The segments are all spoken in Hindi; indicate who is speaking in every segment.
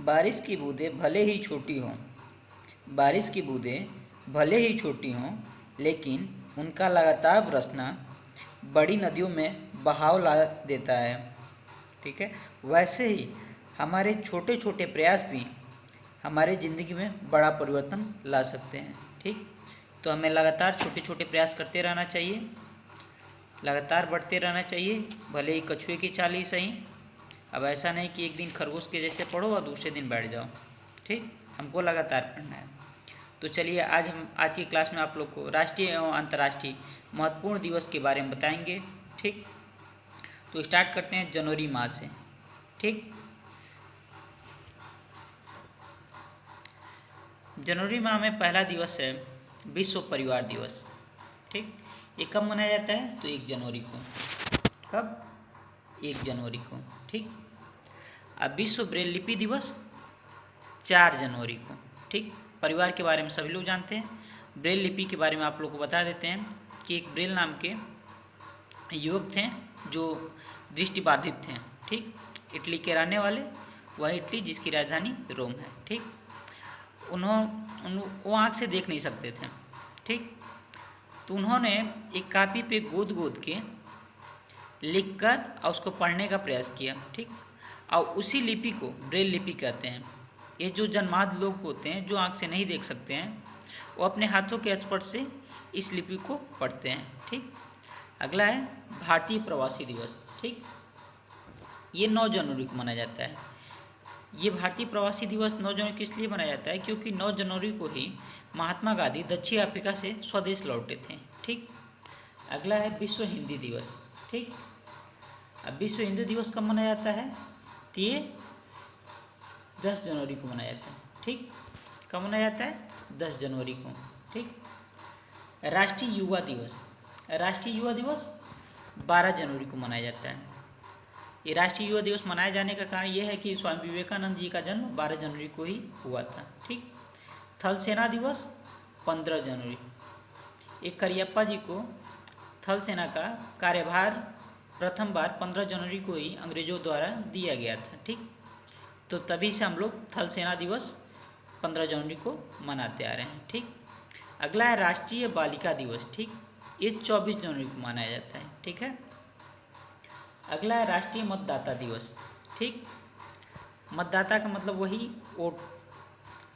Speaker 1: बारिश की बूंदें भले ही छोटी हों, बारिश की बूंदें भले ही छोटी हों, लेकिन उनका लगातार बरसना बड़ी नदियों में बहाव ला देता है। ठीक है, वैसे ही हमारे छोटे छोटे प्रयास भी हमारे ज़िंदगी में बड़ा परिवर्तन ला सकते हैं। ठीक, तो हमें लगातार छोटे छोटे प्रयास करते रहना चाहिए, लगातार बढ़ते रहना चाहिए, भले ही कछुए की चाल ही सही। अब ऐसा नहीं कि एक दिन खरगोश के जैसे पढ़ो और दूसरे दिन बैठ जाओ। ठीक, हमको लगातार पढ़ना है। तो चलिए आज की क्लास में आप लोग को राष्ट्रीय एवं अंतर्राष्ट्रीय महत्वपूर्ण दिवस के बारे में बताएंगे। ठीक, तो स्टार्ट करते हैं जनवरी माह से। ठीक, जनवरी माह में पहला दिवस है विश्व परिवार दिवस। ठीक, ये कब मनाया जाता है? तो 1 जनवरी को। कब? 1 जनवरी को। ठीक, अब विश्व ब्रेल लिपि दिवस 4 जनवरी को। ठीक, परिवार के बारे में सभी लोग जानते हैं। ब्रेल लिपि के बारे में आप लोग को बता देते हैं कि एक ब्रेल नाम के युवक थे जो दृष्टिबाधित थे। ठीक, इटली के रहने वाले, वह इटली जिसकी राजधानी रोम है। ठीक, वो आँख से देख नहीं सकते थे। ठीक, तो उन्होंने एक कापी पे गोद गोद के लिखकर और उसको पढ़ने का प्रयास किया। ठीक, और उसी लिपि को ब्रेल लिपि कहते हैं। ये जो जन्मांध लोग होते हैं जो आँख से नहीं देख सकते हैं, वो अपने हाथों के स्पर्श से इस लिपि को पढ़ते हैं। ठीक, अगला है भारतीय प्रवासी दिवस। ठीक, ये 9 जनवरी को मनाया जाता है। ये भारतीय प्रवासी दिवस 9 जनवरी को इसलिए मनाया जाता है क्योंकि 9 जनवरी को ही महात्मा गांधी दक्षिण अफ्रीका से स्वदेश लौटे थे। ठीक, अगला है विश्व हिंदी दिवस। ठीक, अब विश्व हिंदी दिवस कब मनाया जाता है? तो ये 10 जनवरी को मनाया जाता है। ठीक, कब मनाया जाता है? 10 जनवरी को। ठीक, राष्ट्रीय युवा दिवस। राष्ट्रीय युवा दिवस 12 जनवरी को मनाया जाता है। ये राष्ट्रीय युवा दिवस मनाए जाने का कारण ये है कि स्वामी विवेकानंद जी का जन्म 12 जनवरी को ही हुआ था। ठीक, थल सेना दिवस 15 जनवरी। एक करियप्पा जी को थल सेना का कार्यभार प्रथम बार 15 जनवरी को ही अंग्रेजों द्वारा दिया गया था। ठीक, तो तभी से हम लोग थल सेना दिवस 15 जनवरी को मनाते आ रहे हैं। ठीक, अगला है राष्ट्रीय बालिका दिवस। ठीक, ये 24 जनवरी को मनाया जाता है। ठीक है, अगला है राष्ट्रीय मतदाता दिवस। ठीक, मतदाता का मतलब वही वोट।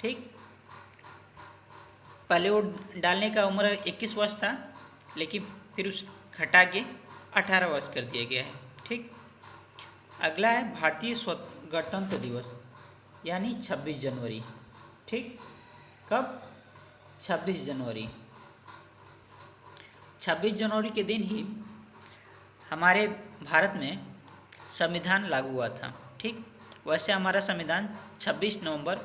Speaker 1: ठीक, पहले वोट डालने का उम्र 21 वर्ष था, लेकिन फिर उस घटा के 18 वर्ष कर दिया गया है। ठीक, अगला है भारतीय गणतंत्र दिवस यानी 26 जनवरी। ठीक, कब? 26 जनवरी। 26 जनवरी के दिन ही हमारे भारत में संविधान लागू हुआ था। ठीक, वैसे हमारा संविधान 26 नवंबर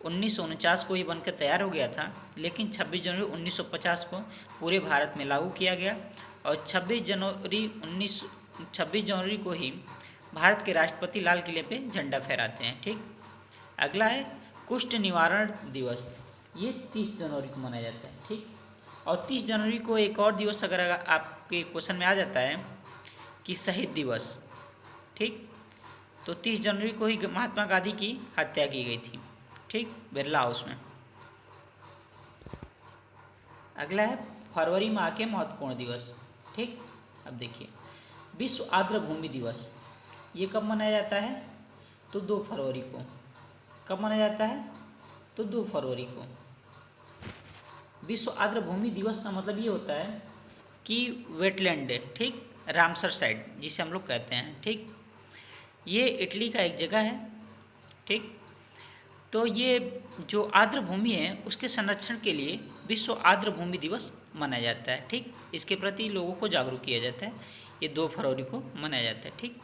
Speaker 1: 1949 को ही बनकर तैयार हो गया था, लेकिन 26 जनवरी 1950 को पूरे भारत में लागू किया गया और 26 जनवरी को ही भारत के राष्ट्रपति लाल किले पे झंडा फहराते हैं। ठीक, अगला है कुष्ठ निवारण दिवस। ये 30 जनवरी को मनाया जाता है। ठीक, और 30 जनवरी को एक और दिवस अगर आपके क्वेश्चन में आ जाता है कि शहीद दिवस। ठीक, तो 30 जनवरी को ही महात्मा गांधी की हत्या की गई थी। ठीक, बिरला हाउस में। अगला है फरवरी माह के महत्वपूर्ण दिवस। ठीक, अब देखिए विश्व आर्द्र भूमि दिवस। ये कब मनाया जाता है? तो 2 फरवरी को। कब मनाया जाता है? तो 2 फरवरी को। विश्व आर्द्र भूमि दिवस का मतलब ये होता है कि वेटलैंड है। ठीक, रामसर साइट जिसे हम लोग कहते हैं। ठीक, ये इटली का एक जगह है। ठीक, तो ये जो आर्द्र भूमि है उसके संरक्षण के लिए विश्व आर्द्र भूमि दिवस मनाया जाता है। ठीक, इसके प्रति लोगों को जागरूक किया जाता है। ये 2 फरवरी को मनाया जाता है। ठीक,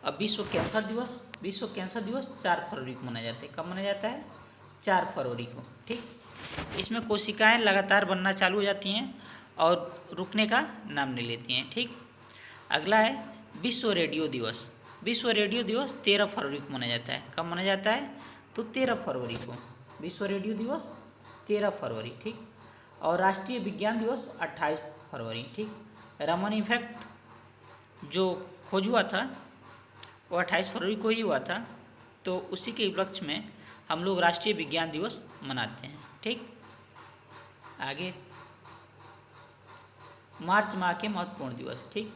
Speaker 1: अब विश्व कैंसर दिवस। विश्व कैंसर दिवस 4 फरवरी को मनाया जाता है। कब मनाया जाता है? 4 फरवरी को। ठीक, इसमें कोशिकाएं लगातार बनना चालू हो जाती हैं और रुकने का नाम नहीं लेती हैं। ठीक, अगला है विश्व रेडियो दिवस। विश्व रेडियो दिवस 13 फरवरी को मनाया जाता है। कब मनाया जाता है? तो 13 फरवरी को। विश्व रेडियो दिवस 13 फरवरी। ठीक, और राष्ट्रीय विज्ञान दिवस 28 फरवरी। ठीक, रमन इफेक्ट जो खोज हुआ था वो 28 फरवरी को ही हुआ था। तो उसी के उपलक्ष्य में हम लोग राष्ट्रीय विज्ञान दिवस मनाते हैं। ठीक, आगे मार्च माह के महत्वपूर्ण दिवस। ठीक,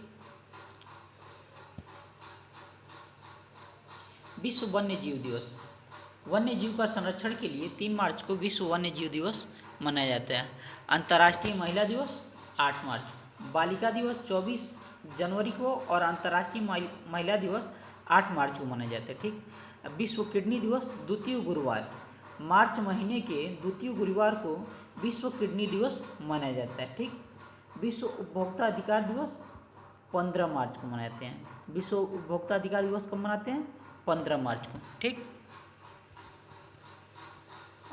Speaker 1: विश्व वन्य जीव दिवस। वन्य जीव का संरक्षण के लिए 3 मार्च को विश्व वन्य जीव दिवस मनाया जाता है। अंतर्राष्ट्रीय महिला दिवस 8 मार्च, बालिका दिवस 24 जनवरी को और अंतर्राष्ट्रीय महिला दिवस 8 मार्च को मनाया जाता है। ठीक, विश्व किडनी दिवस द्वितीय गुरुवार, मार्च महीने के द्वितीय गुरुवार को विश्व किडनी दिवस मनाया जाता है। ठीक, विश्व उपभोक्ता अधिकार दिवस 15 मार्च को मनाते हैं। विश्व उपभोक्ता अधिकार दिवस कब मनाते हैं? 15 मार्च को। ठीक,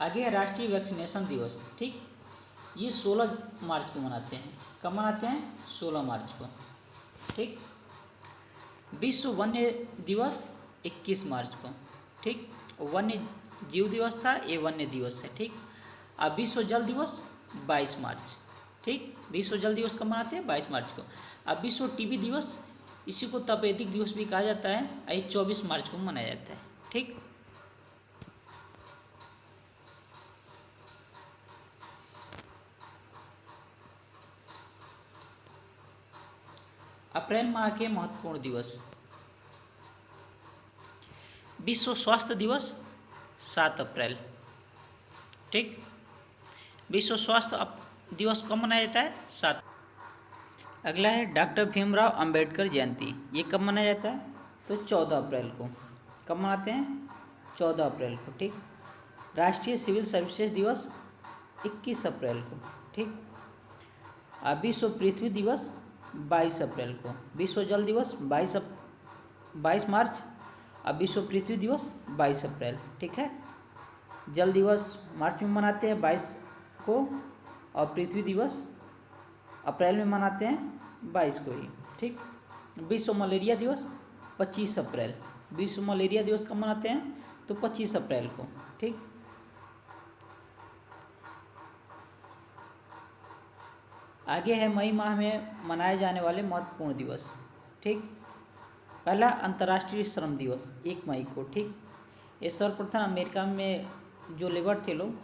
Speaker 1: आगे है राष्ट्रीय वैक्सीनेशन दिवस। ठीक, ये 16 मार्च को मनाते हैं। कब मनाते हैं? 16 मार्च को। ठीक, विश्व वन्य दिवस 21 मार्च को। ठीक, वन्य जीव दिवस था, ये वन्य दिवस है। ठीक, अब विश्व जल दिवस 22 मार्च। ठीक, विश्व जल दिवस कब मनाते हैं? 22 मार्च को। अब विश्व टीबी दिवस, इसी को तपेदिक दिवस भी कहा जाता है, ये 24 मार्च को मनाया जाता है। ठीक, अप्रैल माह के महत्वपूर्ण दिवस। विश्व स्वास्थ्य दिवस 7 अप्रैल। ठीक, विश्व स्वास्थ्य दिवस कब मनाया जाता है? 7। अगला है डॉक्टर भीमराव अंबेडकर जयंती। ये कब मनाया जाता है? तो 14 अप्रैल को। कब मनाते हैं? 14 अप्रैल को। ठीक, राष्ट्रीय सिविल सर्विसेज दिवस 21 अप्रैल को। ठीक, विश्व पृथ्वी दिवस 22 अप्रैल को। विश्व जल दिवस 22 मार्च, अब विश्व पृथ्वी दिवस 22 अप्रैल। ठीक है, जल दिवस मार्च में मनाते हैं 22 को, और पृथ्वी दिवस अप्रैल में मनाते हैं 22 को ही। ठीक, विश्व मलेरिया दिवस 25 अप्रैल। विश्व मलेरिया दिवस कब मनाते हैं? तो 25 अप्रैल को। ठीक, आगे है मई माह में मनाए जाने वाले महत्वपूर्ण दिवस। ठीक, पहला अंतर्राष्ट्रीय श्रम दिवस 1 मई को। ठीक, ये सर्वप्रथम अमेरिका में जो लेबर थे लोग,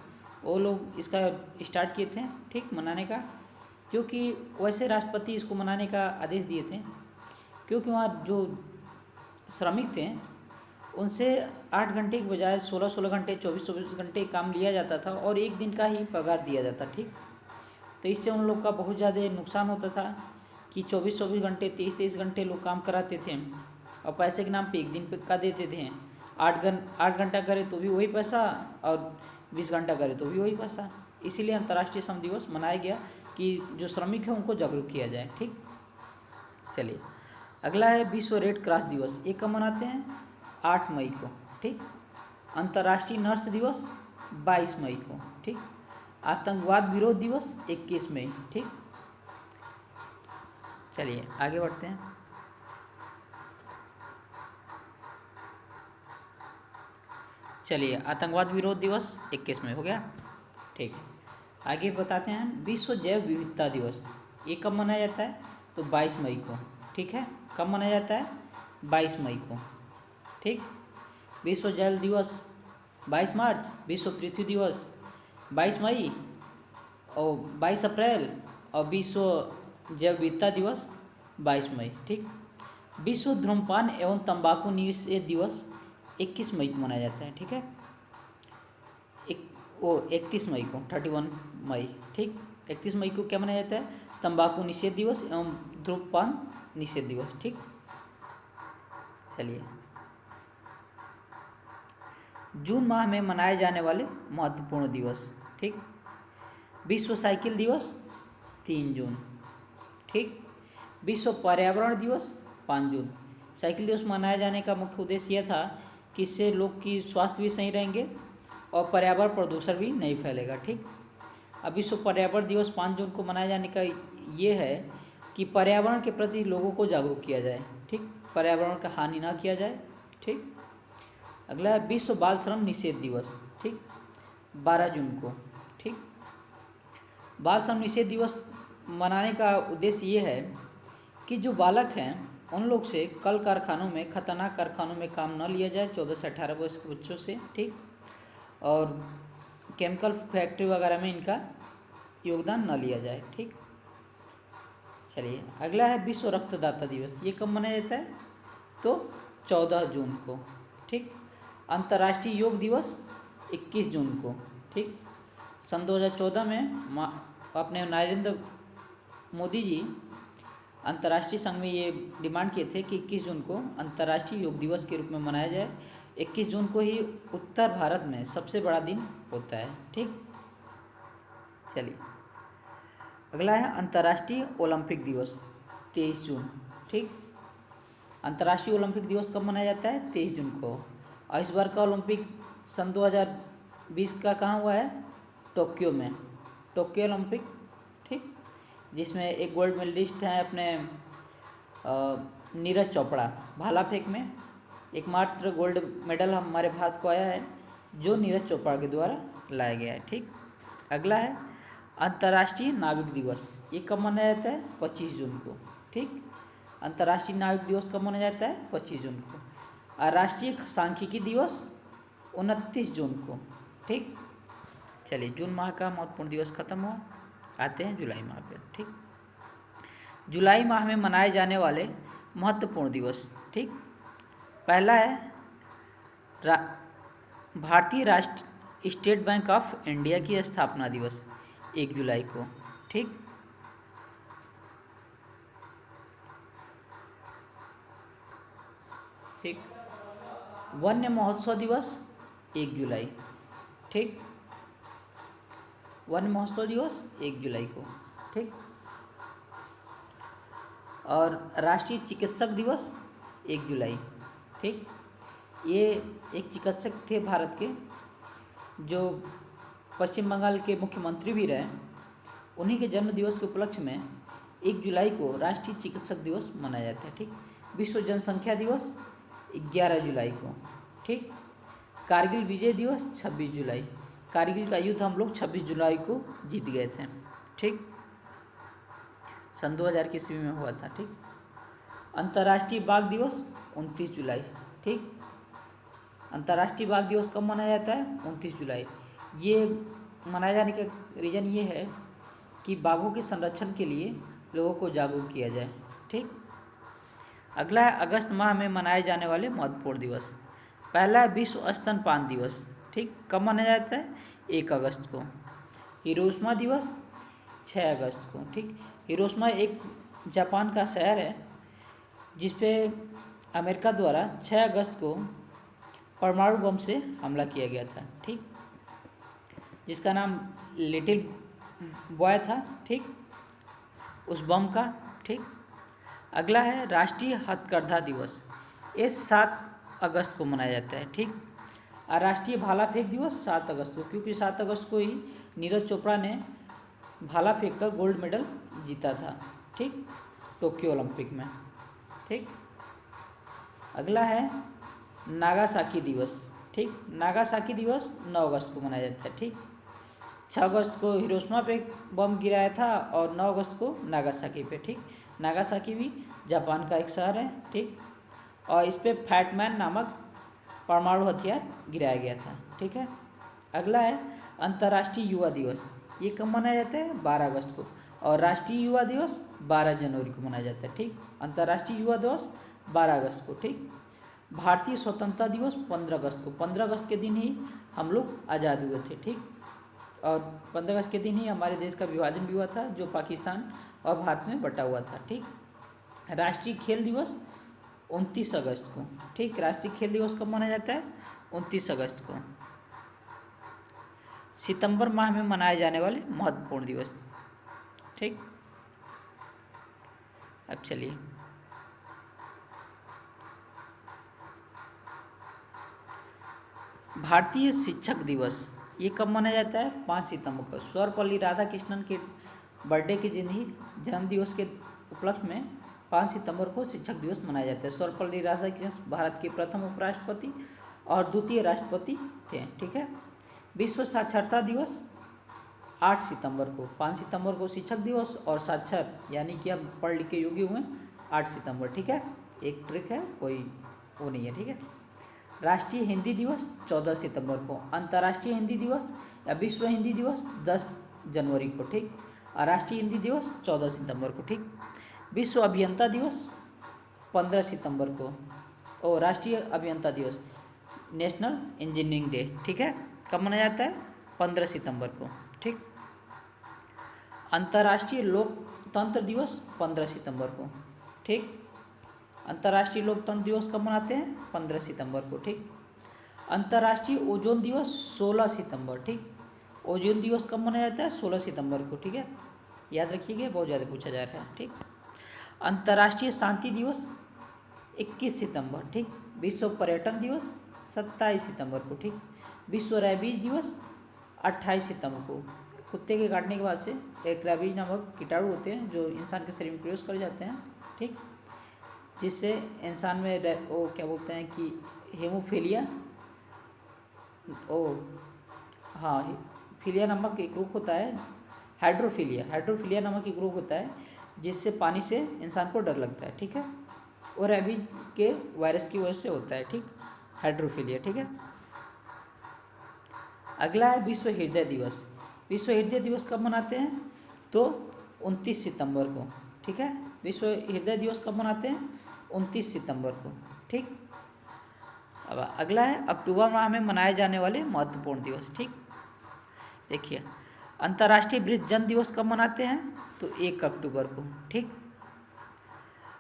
Speaker 1: वो लोग इसका स्टार्ट किए थे। ठीक, मनाने का, क्योंकि वैसे राष्ट्रपति इसको मनाने का आदेश दिए थे, क्योंकि वहाँ जो श्रमिक थे उनसे 8 घंटे की बजाय 16-16 घंटे 24-24 घंटे काम लिया जाता था और एक दिन का ही पगार दिया जाता। ठीक, तो इससे उन लोग का बहुत ज़्यादा नुकसान होता था कि 24-24 घंटे 23-23 घंटे लोग काम कराते थे और पैसे के नाम पे एक दिन पे का देते थे। 8 घंटा करे तो भी वही पैसा और 20 घंटा करे तो भी वही पैसा। इसीलिए अंतर्राष्ट्रीय श्रम दिवस मनाया गया कि जो श्रमिक है उनको जागरूक किया जाए। ठीक, चलिए अगला है विश्व रेड क्रॉस दिवस। ये कब मनाते हैं? 8 मई को। ठीक, अंतर्राष्ट्रीय नर्स दिवस 22 मई को। ठीक, आतंकवाद विरोध दिवस 21 मई। ठीक, चलिए आगे बढ़ते हैं। चलिए आतंकवाद विरोध दिवस 21 मई हो गया। ठीक है, आगे बताते हैं विश्व जैव विविधता दिवस। ये कब मनाया जाता है? तो 22 मई को। ठीक है, कब मनाया जाता है? 22 मई को। ठीक, विश्व जल दिवस 22 मार्च, विश्व पृथ्वी दिवस 22 मई और 22 अप्रैल, और विश्व जैव विविधता दिवस 22 मई। ठीक, विश्व धूम्रपान एवं तंबाकू निषेध दिवस 21 मई को मनाया जाता है। ठीक है, 31 मई को, 31 मई। ठीक, 31 मई को क्या मनाया जाता है? तंबाकू निषेध दिवस एवं धूम्रपान निषेध दिवस। ठीक, चलिए जून माह में मनाए जाने वाले महत्वपूर्ण दिवस। ठीक, विश्व साइकिल दिवस 3 जून। ठीक, विश्व पर्यावरण दिवस 5 जून। साइकिल दिवस मनाए जाने का मुख्य उद्देश्य यह था कि इससे लोग की स्वास्थ्य भी सही रहेंगे और पर्यावरण प्रदूषण भी नहीं फैलेगा। ठीक, अब विश्व पर्यावरण दिवस 5 जून को मनाए जाने का ये है कि पर्यावरण के प्रति लोगों को जागरूक किया जाए। ठीक, पर्यावरण का हानि ना किया जाए। ठीक, अगला है विश्व बाल श्रम निषेध दिवस। ठीक, 12 जून को। ठीक, बाल श्रम निषेध दिवस मनाने का उद्देश्य ये है कि जो बालक हैं उन लोग से कल कारखानों में, खतरनाक कारखानों में काम न लिया जाए 14 से 18 वर्ष के बच्चों से, ठीक। और केमिकल फैक्ट्री वगैरह में इनका योगदान न लिया जाए, ठीक। चलिए अगला है विश्व रक्तदाता दिवस। ये कब मनाया जाता है? तो 14 जून को, ठीक। अंतर्राष्ट्रीय योग दिवस 21 जून को, ठीक। सन 2014 में अपने नरेंद्र मोदी जी अंतर्राष्ट्रीय संघ में ये डिमांड किए थे कि 21 जून को अंतर्राष्ट्रीय योग दिवस के रूप में मनाया जाए। 21 जून को ही उत्तर भारत में सबसे बड़ा दिन होता है, ठीक। चलिए अगला है अंतर्राष्ट्रीय ओलंपिक दिवस 23 जून, ठीक। अंतर्राष्ट्रीय ओलंपिक दिवस कब मनाया जाता है? 23 जून को। और इस बार का ओलंपिक सन 2020 का कहाँ हुआ है? टोक्यो में, टोक्यो ओलंपिक, ठीक। जिसमें एक गोल्ड मेडलिस्ट हैं अपने नीरज चोपड़ा, भाला फेंक में एकमात्र गोल्ड मेडल हमारे भारत को आया है जो नीरज चोपड़ा के द्वारा लाया गया है, ठीक। अगला है अंतर्राष्ट्रीय नाविक दिवस। ये कब मनाया जाता है? 25 जून को, ठीक। अंतर्राष्ट्रीय नाविक दिवस कब मनाया जाता है? 25 जून को। और राष्ट्रीय सांख्यिकी दिवस 29 जून को, ठीक। चलिए जून माह का महत्वपूर्ण दिवस खत्म हुआ, आते हैं जुलाई माह पे, ठीक। जुलाई माह में मनाए जाने वाले महत्वपूर्ण दिवस, ठीक। पहला है भारतीय राष्ट्र स्टेट बैंक ऑफ इंडिया की स्थापना दिवस 1 जुलाई को, ठीक। ठीक। वन्य महोत्सव दिवस 1 जुलाई, ठीक। वन्य महोत्सव दिवस 1 जुलाई को, ठीक। और राष्ट्रीय चिकित्सक दिवस 1 जुलाई, ठीक। ये एक चिकित्सक थे भारत के जो पश्चिम बंगाल के मुख्यमंत्री भी रहे। उन्हीं के जन्म दिवस के उपलक्ष्य में 1 जुलाई को राष्ट्रीय चिकित्सक दिवस मनाया जाता है, ठीक। विश्व जनसंख्या दिवस 11 जुलाई को, ठीक। कारगिल विजय दिवस 26 जुलाई। कारगिल का युद्ध हम लोग 26 जुलाई को जीत गए थे, ठीक। सन 2000 की ईस्वी में हुआ था, ठीक। अंतर्राष्ट्रीय बाघ दिवस 29 जुलाई, ठीक। अंतर्राष्ट्रीय बाघ दिवस कब मनाया जाता है? 29 जुलाई। ये मनाए जाने का रीज़न ये है कि बाघों के संरक्षण के लिए लोगों को जागरूक किया जाए, ठीक। अगला है अगस्त माह में मनाए जाने वाले महत्वपूर्ण दिवस। पहला है विश्व स्तनपान दिवस, ठीक। कब मनाया जाता है? 1 अगस्त को। हिरोशिमा दिवस 6 अगस्त को, ठीक। हिरोशिमा एक जापान का शहर है जिस पे अमेरिका द्वारा 6 अगस्त को परमाणु बम से हमला किया गया था, ठीक। जिसका नाम लिटिल बॉय था, ठीक, उस बम का, ठीक। अगला है राष्ट्रीय हथकरघा दिवस। ये 7 अगस्त को मनाया जाता है, ठीक। और राष्ट्रीय भाला फेंक दिवस 7 अगस्त को, क्योंकि 7 अगस्त को ही नीरज चोपड़ा ने भाला फेंक कर गोल्ड मेडल जीता था, ठीक, टोक्यो ओलंपिक में, ठीक। अगला है नागासाकी दिवस, ठीक। नागासाकी दिवस 9 अगस्त को मनाया जाता है, ठीक। 6 अगस्त को हिरोशिमा पे बम गिराया था और 9 अगस्त को नागासाकी पे, ठीक। नागासाकी भी जापान का एक शहर है, ठीक। और इस पे फैटमैन नामक परमाणु हथियार गिराया गया था, ठीक है। अगला है अंतर्राष्ट्रीय युवा दिवस। ये कब मनाया जाता है? 12 अगस्त को। और राष्ट्रीय युवा दिवस 12 जनवरी को मनाया जाता है, ठीक। अंतर्राष्ट्रीय युवा दिवस 12 अगस्त को, ठीक। भारतीय स्वतंत्रता दिवस 15 अगस्त को। 15 अगस्त के दिन ही हम लोग आज़ाद हुए थे, ठीक। और 15 अगस्त के दिन ही हमारे देश का विभाजन भी हुआ था जो पाकिस्तान और भारत में बटा हुआ था, ठीक। राष्ट्रीय खेल दिवस 29 अगस्त को, ठीक। राष्ट्रीय खेल दिवस कब मनाया जाता है? 29 अगस्त को। सितंबर माह में मनाए जाने वाले महत्वपूर्ण दिवस, ठीक। अब चलिए भारतीय शिक्षक दिवस। ये कब मनाया जाता है? 5 सितंबर को। सर्वपल्ली राधाकृष्णन के बर्थडे के दिन ही जन्म दिवस के उपलक्ष्य में 5 सितंबर को शिक्षक दिवस मनाया जाता है। सर्वपल्ली राधाकृष्णन भारत के प्रथम उपराष्ट्रपति और द्वितीय राष्ट्रपति थे, ठीक है। विश्व साक्षरता दिवस 8 सितंबर को। 5 सितंबर को शिक्षक दिवस और साक्षर यानी कि हम पढ़ लिख के योग्य हुए 8 सितंबर, ठीक है। एक ट्रिक है, कोई वो नहीं है, ठीक है। राष्ट्रीय हिंदी दिवस 14 सितंबर को, अंतर्राष्ट्रीय हिंदी दिवस या विश्व हिंदी दिवस 10 जनवरी को, ठीक। और राष्ट्रीय हिंदी दिवस 14 सितंबर को, ठीक। विश्व अभियंता दिवस 15 सितंबर को, और राष्ट्रीय अभियंता दिवस नेशनल इंजीनियरिंग डे, ठीक है, कब मनाया जाता है? 15 सितंबर को, ठीक। अंतर्राष्ट्रीय लोकतंत्र दिवस 15 सितंबर को, ठीक। अंतर्राष्ट्रीय लोकतंत्र दिवस कब मनाते हैं? 15 सितंबर को, ठीक। अंतर्राष्ट्रीय ओजोन दिवस 16 सितंबर, ठीक। ओजोन दिवस कब मनाया जाता है? 16 सितंबर को, ठीक है, याद रखिएगा, बहुत ज़्यादा पूछा जा रहा है, ठीक। अंतर्राष्ट्रीय शांति दिवस 21 सितंबर, ठीक। विश्व पर्यटन दिवस 27 सितंबर को, ठीक। विश्व रैबीज दिवस 28 सितंबर को। कुत्ते के काटने के बाद से एक रैबीज नामक कीटाणु होते हैं जो इंसान के शरीर में प्रवेश कर जाते हैं, ठीक, जिससे इंसान में वो क्या बोलते हैं कि हेमोफीलिया, ओ हाँ, फिलिया नामक एक रोग होता है, हाइड्रोफीलिया नामक एक रोग होता है जिससे पानी से इंसान को डर लगता है, ठीक है, और रैबीज के वायरस की वजह से होता है, ठीक, हाइड्रोफीलिया, ठीक है। अगला है विश्व हृदय दिवस। विश्व हृदय दिवस कब मनाते हैं? तो 29 सितंबर को, ठीक है। विश्व हृदय दिवस कब मनाते हैं? 29 सितंबर को, ठीक। अब अगला है अक्टूबर माह में मनाए जाने वाले महत्वपूर्ण दिवस, ठीक। देखिए, अंतर्राष्ट्रीय वृद्धजन दिवस कब मनाते हैं? तो 1 अक्टूबर को, ठीक।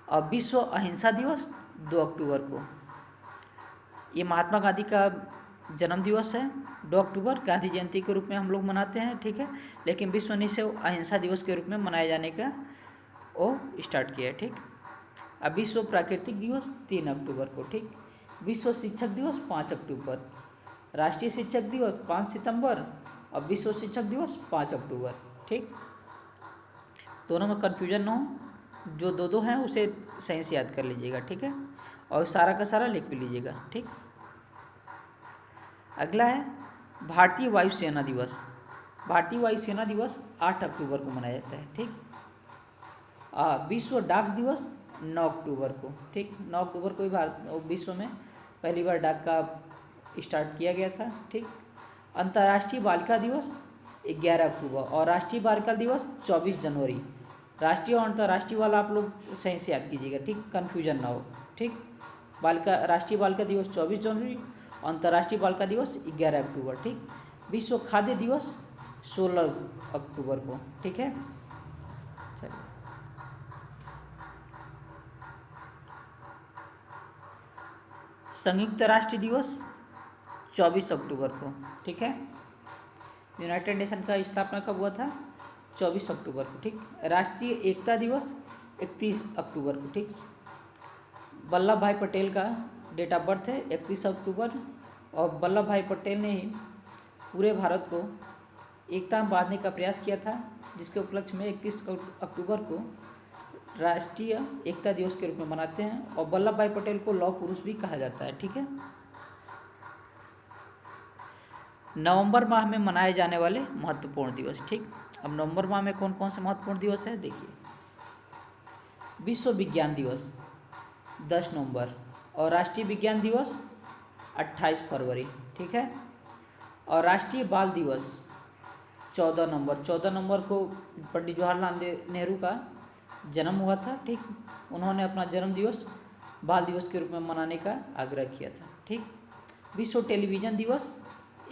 Speaker 1: और विश्व अहिंसा दिवस 2 अक्टूबर को। ये महात्मा गांधी का जन्म दिवस है, 2 अक्टूबर गांधी जयंती के रूप में हम लोग मनाते हैं, ठीक है, लेकिन विश्व ने इसे अहिंसा दिवस के रूप में मनाए जाने का वो स्टार्ट किया है, ठीक। अब विश्व प्राकृतिक दिवस 3 अक्टूबर को, ठीक। विश्व शिक्षक दिवस 5 अक्टूबर, राष्ट्रीय शिक्षक दिवस 5 सितंबर और विश्व शिक्षक दिवस 5 अक्टूबर, ठीक। दोनों में कन्फ्यूजन ना हो, जो दो हैं उसे सही से याद कर लीजिएगा, ठीक है, और सारा का सारा लिख भी लीजिएगा, ठीक। अगला है भारतीय वायुसेना दिवस। भारतीय वायुसेना दिवस 8 अक्टूबर को मनाया जाता है, ठीक। विश्व डाक दिवस 9 अक्टूबर को, ठीक। 9 अक्टूबर को ही भारत विश्व में पहली बार डाक का स्टार्ट किया गया था, ठीक। अंतर्राष्ट्रीय बालिका दिवस 11 अक्टूबर और राष्ट्रीय बालिका दिवस 24 जनवरी। राष्ट्रीय और अंतर्राष्ट्रीय वाला आप लोग सही से याद कीजिएगा, ठीक, कन्फ्यूजन ना हो, ठीक। राष्ट्रीय बालिका दिवस 24 जनवरी, अंतर्राष्ट्रीय बालिका दिवस 11 अक्टूबर, ठीक। विश्व खाद्य दिवस 16 अक्टूबर को, ठीक है। चलिए, संयुक्त राष्ट्र दिवस 24 अक्टूबर को, ठीक है। यूनाइटेड नेशन का स्थापना कब हुआ था? 24 अक्टूबर को, ठीक। राष्ट्रीय एकता दिवस 31 अक्टूबर को, ठीक। वल्लभ भाई पटेल का डेट ऑफ बर्थ है 31 अक्टूबर, और वल्लभ भाई पटेल ने ही पूरे भारत को एकता में बांधने का प्रयास किया था, जिसके उपलक्ष्य में 31 अक्टूबर को राष्ट्रीय एकता दिवस के रूप में मनाते हैं, और वल्लभ भाई पटेल को लौह पुरुष भी कहा जाता है, ठीक है। नवंबर माह में मनाए जाने वाले महत्वपूर्ण दिवस, ठीक। अब नवंबर माह में कौन कौन से महत्वपूर्ण दिवस है देखिए। विश्व विज्ञान दिवस 10 नवंबर और राष्ट्रीय विज्ञान दिवस 28 फरवरी, ठीक है। और राष्ट्रीय बाल दिवस 14 नवंबर। 14 नवंबर को पंडित जवाहरलाल नेहरू का जन्म हुआ था, ठीक। उन्होंने अपना जन्म दिवस बाल दिवस के रूप में मनाने का आग्रह किया था, ठीक। विश्व टेलीविज़न दिवस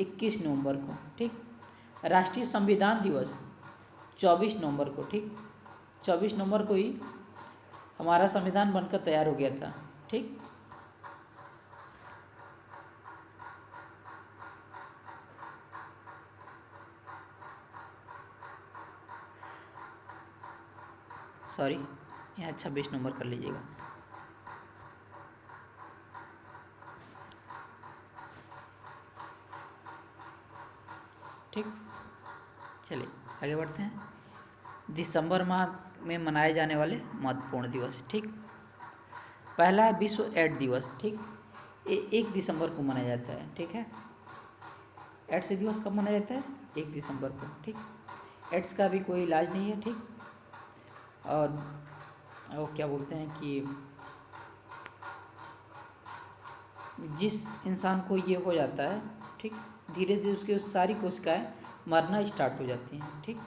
Speaker 1: 21 नवंबर को, ठीक। राष्ट्रीय संविधान दिवस 24 नवंबर को, ठीक। 24 नवंबर को ही हमारा संविधान बनकर तैयार हो गया था, ठीक। सॉरी, यहाँ 26 नवंबर कर लीजिएगा, ठीक। चलिए आगे बढ़ते हैं। दिसंबर माह में मनाए जाने वाले महत्वपूर्ण दिवस, ठीक। पहला है विश्व एड्स दिवस, ठीक। ये 1 दिसंबर को मनाया जाता है, ठीक है। एड्स दिवस कब मनाया जाता है? 1 दिसंबर को, ठीक। एड्स का भी कोई इलाज नहीं है, ठीक। और वो क्या बोलते हैं कि जिस इंसान को ये हो जाता है, ठीक, धीरे धीरे उसकी सारी कोशिकाएं मरना स्टार्ट हो जाती हैं। ठीक,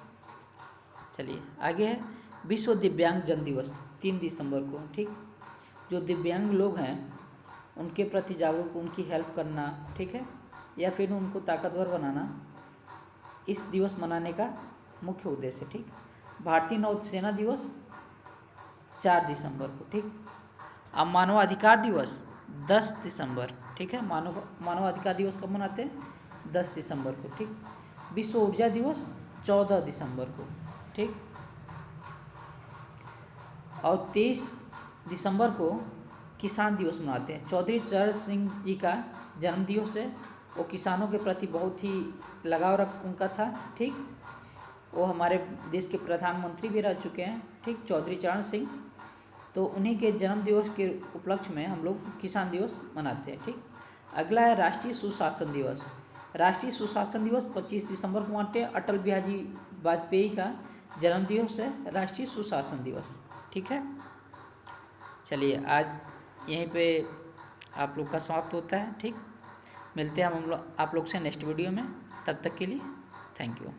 Speaker 1: चलिए आगे है विश्व दिव्यांग जन दिवस 3 दिसंबर को। ठीक, जो दिव्यांग लोग हैं उनके प्रति जागरूक, उनकी हेल्प करना, ठीक है, या फिर उनको ताकतवर बनाना इस दिवस मनाने का मुख्य उद्देश्य है। ठीक, भारतीय नौसेना दिवस 4 दिसंबर को। ठीक, अब मानवाधिकार दिवस 10 दिसंबर। ठीक है, मानवाधिकार दिवस कब मनाते हैं? 10 दिसंबर को। ठीक, विश्व ऊर्जा दिवस 14 दिसंबर को। ठीक, और 23 दिसंबर को किसान दिवस मनाते हैं। चौधरी चरण सिंह जी का जन्म दिवस है। वो किसानों के प्रति बहुत ही लगाव उनका था। ठीक, वो हमारे देश के प्रधानमंत्री भी रह चुके हैं। ठीक, चौधरी चरण सिंह, तो उन्हीं के जन्म दिवस के उपलक्ष्य में हम लोग किसान दिवस मनाते हैं। ठीक, अगला है राष्ट्रीय सुशासन दिवस। राष्ट्रीय सुशासन दिवस 25 दिसंबर को मनाते हैं। अटल बिहारी वाजपेयी का जन्म दिवस है राष्ट्रीय सुशासन दिवस। ठीक है, चलिए आज यहीं पे आप लोग का समाप्त होता है। ठीक, मिलते हैं हम लोग आप लोग से नेक्स्ट वीडियो में। तब तक के लिए थैंक यू।